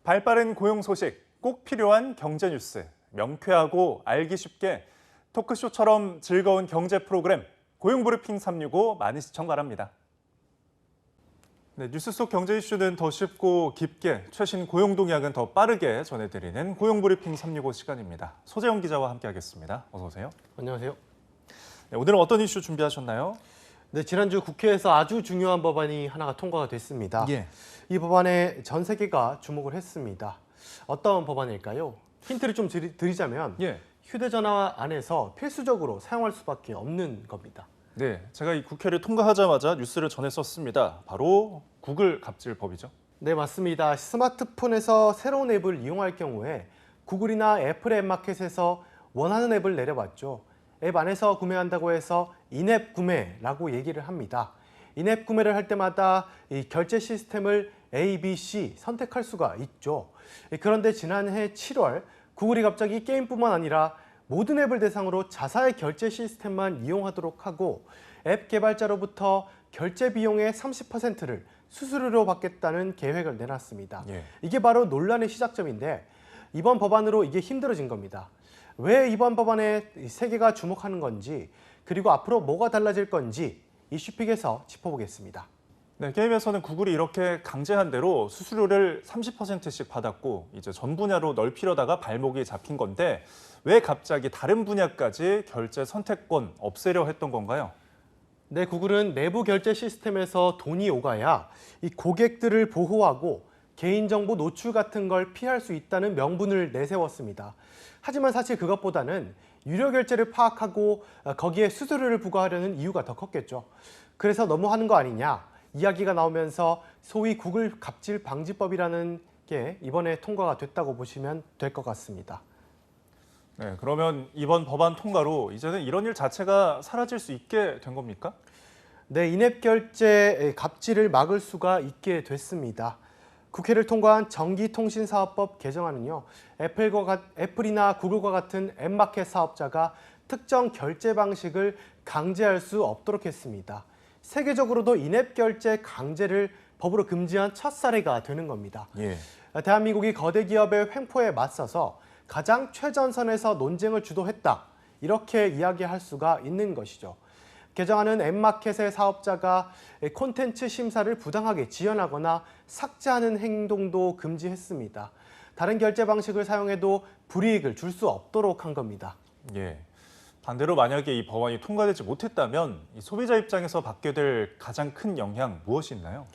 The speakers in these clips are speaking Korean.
발빠른 고용 소식, 꼭 필요한 경제 뉴스, 명쾌하고 알기 쉽게 토크쇼처럼 즐거운 경제 프로그램 고용브리핑 365 많은 시청 바랍니다. 네, 뉴스 속 경제 이슈는 더 쉽고 깊게, 최신 고용 동향은 더 빠르게 전해드리는 고용브리핑 365 시간입니다. 소재영 기자와 함께하겠습니다. 어서 오세요. 안녕하세요. 네, 오늘은 어떤 이슈 준비하셨나요? 네, 지난주 국회에서 아주 중요한 법안이 하나가 통과가 됐습니다. 예. 이 법안에 전 세계가 주목을 했습니다. 어떤 법안일까요? 힌트를 좀 드리자면 예. 휴대전화 안에서 필수적으로 사용할 수밖에 없는 겁니다. 네, 제가 이 국회를 통과하자마자 뉴스를 전했었습니다. 바로 구글 갑질법이죠. 네, 맞습니다. 스마트폰에서 새로운 앱을 이용할 경우에 구글이나 애플 앱마켓에서 원하는 앱을 내려봤죠. 앱 안에서 구매한다고 해서 인앱 구매라고 얘기를 합니다. 인앱 구매를 할 때마다 이 결제 시스템을 A, B, C 선택할 수가 있죠. 그런데 지난해 7월 구글이 갑자기 게임뿐만 아니라 모든 앱을 대상으로 자사의 결제 시스템만 이용하도록 하고 앱 개발자로부터 결제 비용의 30%를 수수료로 받겠다는 계획을 내놨습니다. 예. 이게 바로 논란의 시작점인데 이번 법안으로 이게 힘들어진 겁니다. 왜 이번 법안에 세계가 주목하는 건지 그리고 앞으로 뭐가 달라질 건지 이슈픽에서 짚어보겠습니다. 네, 게임에서는 구글이 이렇게 강제한 대로 수수료를 30%씩 받았고 이제 전 분야로 넓히려다가 발목이 잡힌 건데 왜 갑자기 다른 분야까지 결제 선택권 없애려 했던 건가요? 네, 구글은 내부 결제 시스템에서 돈이 오가야 이 고객들을 보호하고 개인정보 노출 같은 걸 피할 수 있다는 명분을 내세웠습니다. 하지만 사실 그것보다는 유료 결제를 파악하고 거기에 수수료를 부과하려는 이유가 더 컸겠죠. 그래서 너무하는 거 아니냐 이야기가 나오면서 소위 구글 갑질 방지법이라는 게 이번에 통과가 됐다고 보시면 될 것 같습니다. 네, 그러면 이번 법안 통과로 이제는 이런 일 자체가 사라질 수 있게 된 겁니까? 네, 인앱 결제 갑질을 막을 수가 있게 됐습니다. 국회를 통과한 전기통신사업법 개정안은요, 애플이나 구글과 같은 앱마켓 사업자가 특정 결제 방식을 강제할 수 없도록 했습니다. 세계적으로도 인앱 결제 강제를 법으로 금지한 첫 사례가 되는 겁니다. 예. 대한민국이 거대 기업의 횡포에 맞서서 가장 최전선에서 논쟁을 주도했다. 이렇게 이야기할 수가 있는 것이죠. 개정안은 앱마켓의 사업자가 콘텐츠 심사를 부당하게 지연하거나 삭제하는 행동도 금지했습니다. 다른 결제 방식을 사용해도 불이익을 줄 수 없도록 한 겁니다. 예. 반대로 만약에 이 법안이 통과되지 못했다면 이 소비자 입장에서 받게 될 가장 큰 영향 무엇이 있나요?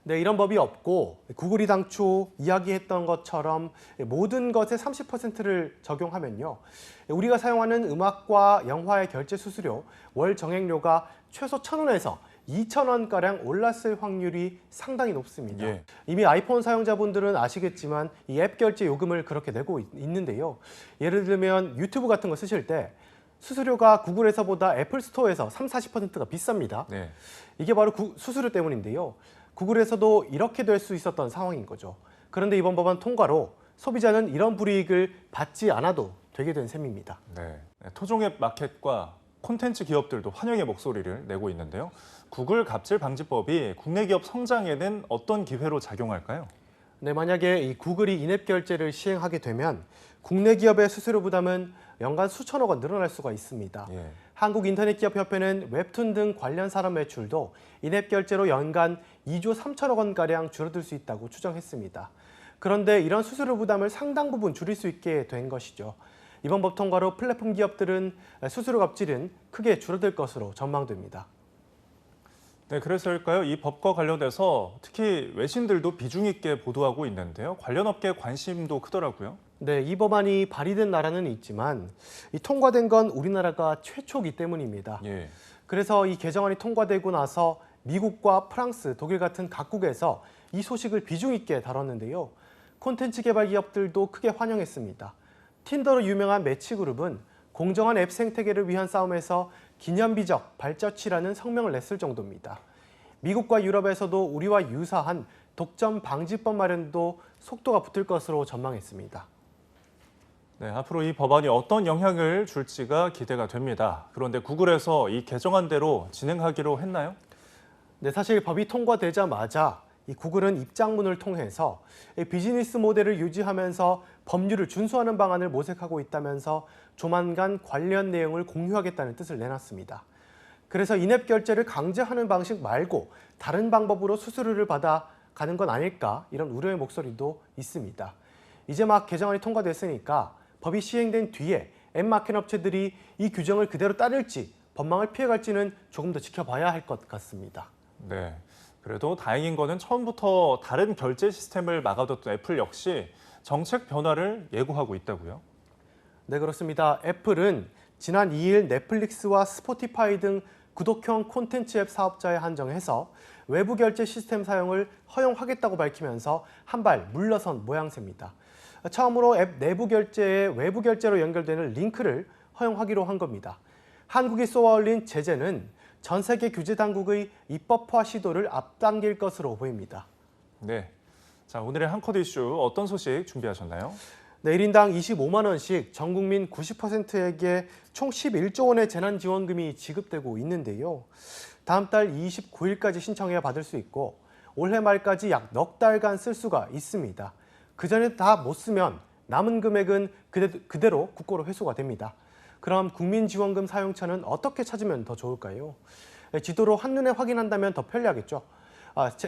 네, 이런 법이 없고 구글이 당초 이야기했던 것처럼 모든 것에 30%를 적용하면요. 우리가 사용하는 음악과 영화의 결제 수수료, 월 정액료가 최소 1,000원에서 2,000원가량 올랐을 확률이 상당히 높습니다. 예. 이미 아이폰 사용자분들은 아시겠지만 이 앱 결제 요금을 그렇게 내고 있는데요. 예를 들면 유튜브 같은 거 쓰실 때 수수료가 구글에서보다 애플 스토어에서 30~40%가 비쌉니다. 네. 이게 바로 수수료 때문인데요. 구글에서도 이렇게 될 수 있었던 상황인 거죠. 그런데 이번 법안 통과로 소비자는 이런 불이익을 받지 않아도 되게 된 셈입니다. 네. 토종앱 마켓과 콘텐츠 기업들도 환영의 목소리를 내고 있는데요. 구글 갑질 방지법이 국내 기업 성장에는 어떤 기회로 작용할까요? 네, 만약에 이 구글이 인앱 결제를 시행하게 되면 국내 기업의 수수료 부담은 연간 수천억 원 늘어날 수가 있습니다. 예. 한국인터넷기업협회는 웹툰 등 관련 산업 매출도 인앱 결제로 연간 2조 3천억 원가량 줄어들 수 있다고 추정했습니다. 그런데 이런 수수료 부담을 상당 부분 줄일 수 있게 된 것이죠. 이번 법 통과로 플랫폼 기업들은 수수료 갑질은 크게 줄어들 것으로 전망됩니다. 네, 그래서일까요? 이 법과 관련돼서 특히 외신들도 비중 있게 보도하고 있는데요. 관련 업계 관심도 크더라고요. 네, 이 법안이 발의된 나라는 있지만 이 통과된 건 우리나라가 최초이기 때문입니다. 예. 그래서 이 개정안이 통과되고 나서 미국과 프랑스, 독일 같은 각국에서 이 소식을 비중 있게 다뤘는데요. 콘텐츠 개발 기업들도 크게 환영했습니다. 틴더로 유명한 매치그룹은 공정한 앱 생태계를 위한 싸움에서 기념비적 발자취라는 성명을 냈을 정도입니다. 미국과 유럽에서도 우리와 유사한 독점 방지법 마련도 속도가 붙을 것으로 전망했습니다. 네, 앞으로 이 법안이 어떤 영향을 줄지가 기대가 됩니다. 그런데 구글에서 이 개정안대로 진행하기로 했나요? 네, 사실 법이 통과되자마자 이 구글은 입장문을 통해서 이 비즈니스 모델을 유지하면서 법률을 준수하는 방안을 모색하고 있다면서 조만간 관련 내용을 공유하겠다는 뜻을 내놨습니다. 그래서 인앱 결제를 강제하는 방식 말고 다른 방법으로 수수료를 받아가는 건 아닐까 이런 우려의 목소리도 있습니다. 이제 막 개정안이 통과됐으니까 법이 시행된 뒤에 앱 마켓 업체들이 이 규정을 그대로 따를지 법망을 피해갈지는 조금 더 지켜봐야 할 것 같습니다. 네. 그래도 다행인 거는 처음부터 다른 결제 시스템을 막아뒀던 애플 역시 정책 변화를 예고하고 있다고요? 네, 그렇습니다. 애플은 지난 2일 넷플릭스와 스포티파이 등 구독형 콘텐츠 앱 사업자에 한정해서 외부 결제 시스템 사용을 허용하겠다고 밝히면서 한 발 물러선 모양새입니다. 처음으로 앱 내부 결제에 외부 결제로 연결되는 링크를 허용하기로 한 겁니다. 한국이 쏘아올린 제재는 전 세계 규제 당국의 입법화 시도를 앞당길 것으로 보입니다. 네. 자, 오늘의 한컷 이슈 어떤 소식 준비하셨나요? 네, 1인당 25만 원씩 전 국민 90%에게 총 11조 원의 재난지원금이 지급되고 있는데요. 다음 달 29일까지 신청해야 받을 수 있고 올해 말까지 약 넉 달간 쓸 수가 있습니다. 그 전에 다 못 쓰면 남은 금액은 그대로 국고로 회수가 됩니다. 그럼 국민지원금 사용처는 어떻게 찾으면 더 좋을까요? 지도로 한눈에 확인한다면 더 편리하겠죠.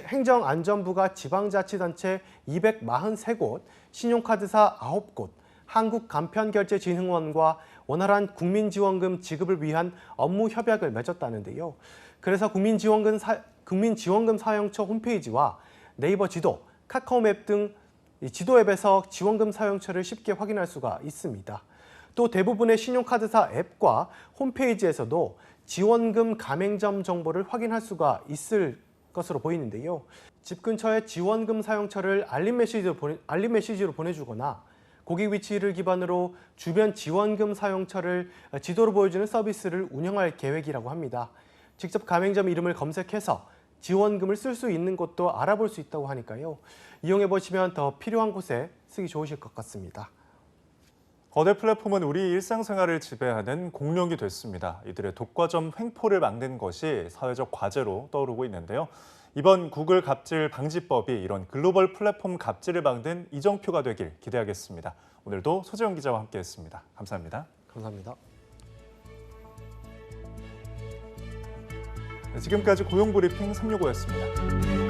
행정안전부가 지방자치단체 243곳, 신용카드사 9곳, 한국간편결제진흥원과 원활한 국민지원금 지급을 위한 업무 협약을 맺었다는데요. 그래서 국민지원금 사용처 홈페이지와 네이버 지도, 카카오맵 등 지도 앱에서 지원금 사용처를 쉽게 확인할 수가 있습니다. 또 대부분의 신용카드사 앱과 홈페이지에서도 지원금 가맹점 정보를 확인할 수가 있을 것으로 보이는데요. 집 근처에 지원금 사용처를 알림 메시지로 보내주거나 고객 위치를 기반으로 주변 지원금 사용처를 지도로 보여주는 서비스를 운영할 계획이라고 합니다. 직접 가맹점 이름을 검색해서 지원금을 쓸 수 있는 곳도 알아볼 수 있다고 하니까요. 이용해 보시면 더 필요한 곳에 쓰기 좋으실 것 같습니다. 거대 플랫폼은 우리 일상생활을 지배하는 공룡이 됐습니다. 이들의 독과점 횡포를 막는 것이 사회적 과제로 떠오르고 있는데요. 이번 구글 갑질 방지법이 이런 글로벌 플랫폼 갑질을 막는 이정표가 되길 기대하겠습니다. 오늘도 소재영 기자와 함께했습니다. 감사합니다. 감사합니다. 지금까지 고용브리핑 365였습니다.